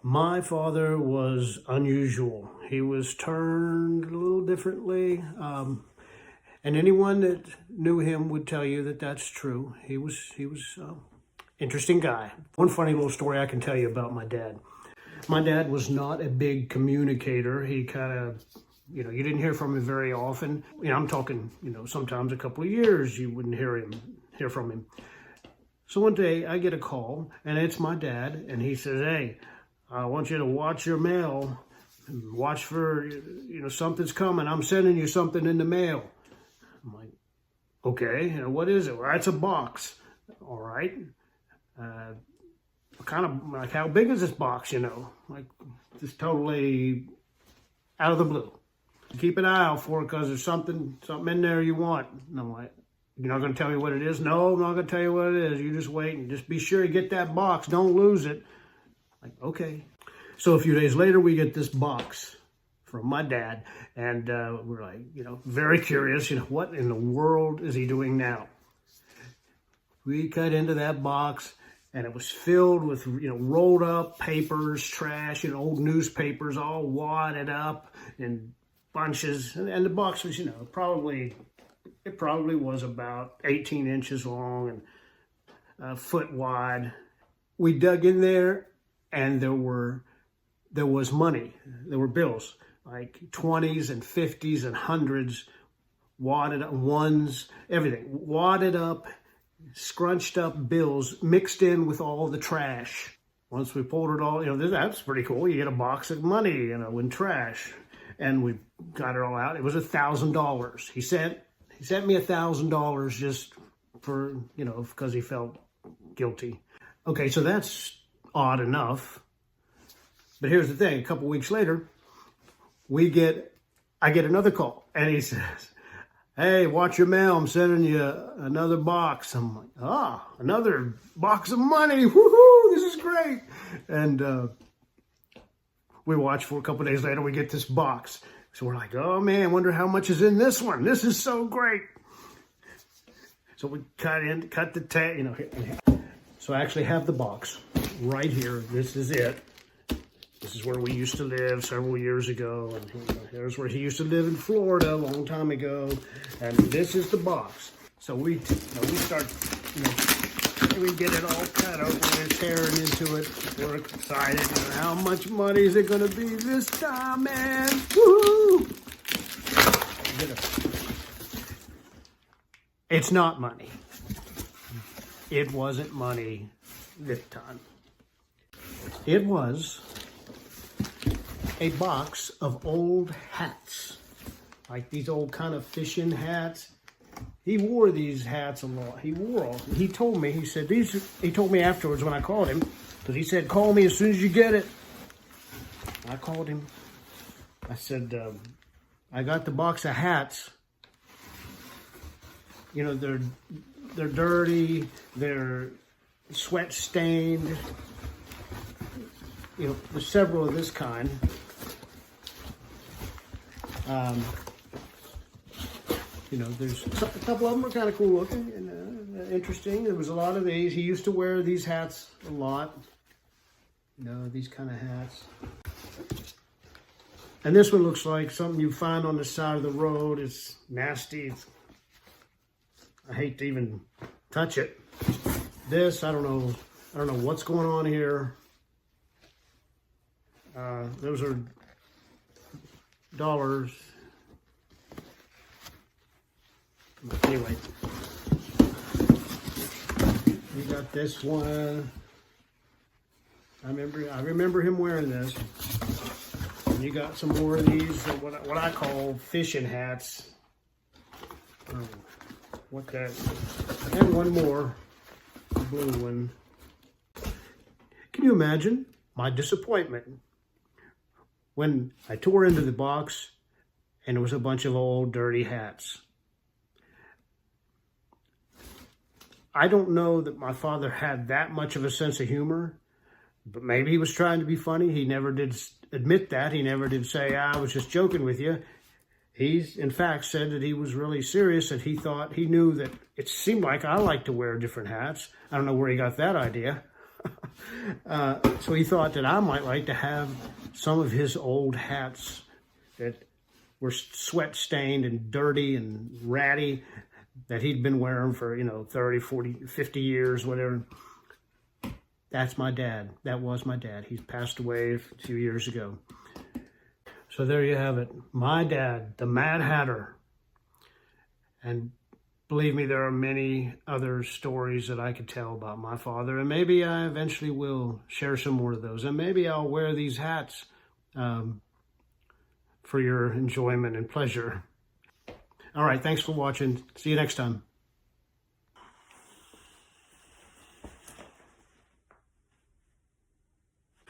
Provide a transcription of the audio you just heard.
My father was unusual. He was turned a little differently. And anyone that knew him would tell you that that's true. He was interesting guy. One funny little story I can tell you about my dad. My dad was not a big communicator. He kind of, you didn't hear from him very often. I'm talking, sometimes a couple of years you wouldn't hear from him. So one day I get a call and it's my dad and he says, "Hey, I want you to watch your mail and watch for, something's coming. I'm sending you something in the mail." I'm like, "Okay, what is it?" "Well, it's a box." "All right. Kind of like, how big is this box, Like, just totally out of the blue. "Keep an eye out for it because there's something in there you want." And I'm like, "You're not going to tell me what it is?" "No, I'm not going to tell you what it is. You just wait and just be sure you get that box. Don't lose it." Like, okay. So a few days later, we get this box from my dad, and we're like, very curious, what in the world is he doing now? We cut into that box, and it was filled with, rolled up papers, trash, old newspapers, all wadded up in bunches. And the box was, it probably was about 18 inches long and a foot wide. We dug in there, and there was money. There were bills, like 20s and 50s and hundreds, wadded up, ones, everything, wadded up, scrunched up bills mixed in with all the trash. Once we pulled it all, that's pretty cool. You get a box of money, in trash. And we got it all out. It was $1,000. He sent me $1,000 just for, because he felt guilty. Okay, so that's odd enough. But here's the thing. A couple weeks later, I get another call. And he says, "Hey, watch your mail. I'm sending you another box." I'm like, another box of money. Woohoo, this is great. And we watch for a couple days later, we get this box. So we're like, "Oh man, I wonder how much is in this one. This is so great." So we cut the tag, So I actually have the box right here. This is it. This is where we used to live several years ago. And here's where he used to live in Florida a long time ago. And this is the box. So we start, we get it all cut open and tearing into it. We're excited. How much money is it going to be this time, man? Woo! It's not money. It wasn't money this time. It was a box of old hats, like these old kind of fishing hats. He wore these hats a lot. He told me, he told me afterwards when I called him, because he said, "Call me as soon as you get it." I called him. I said, "I got the box of hats. They're dirty, they're sweat stained. There's several of this kind. There's a couple of them are kind of cool looking and interesting. There was a lot of these. He used to wear these hats a lot. These kind of hats. And this one looks like something you find on the side of the road. It's nasty. I hate to even touch it. This, I don't know what's going on here. Those are dollars. Anyway, we got this one. I remember him wearing this. And you got some more of these, what I call fishing hats. And one more, blue one. Can you imagine my disappointment when I tore into the box and it was a bunch of old dirty hats? I don't know that my father had that much of a sense of humor, but maybe he was trying to be funny. He never did admit that. He never did say, "I was just joking with you." He's, in fact, said that he was really serious, that he knew that it seemed like I like to wear different hats. I don't know where he got that idea. So he thought that I might like to have some of his old hats that were sweat stained and dirty and ratty that he'd been wearing for, 30, 40, 50 years, whatever. That's my dad. That was my dad. He's passed away a few years ago. So there you have it. My dad, the Mad Hatter. And believe me, there are many other stories that I could tell about my father, and maybe I eventually will share some more of those. And maybe I'll wear these hats for your enjoyment and pleasure. All right, thanks for watching. See you next time.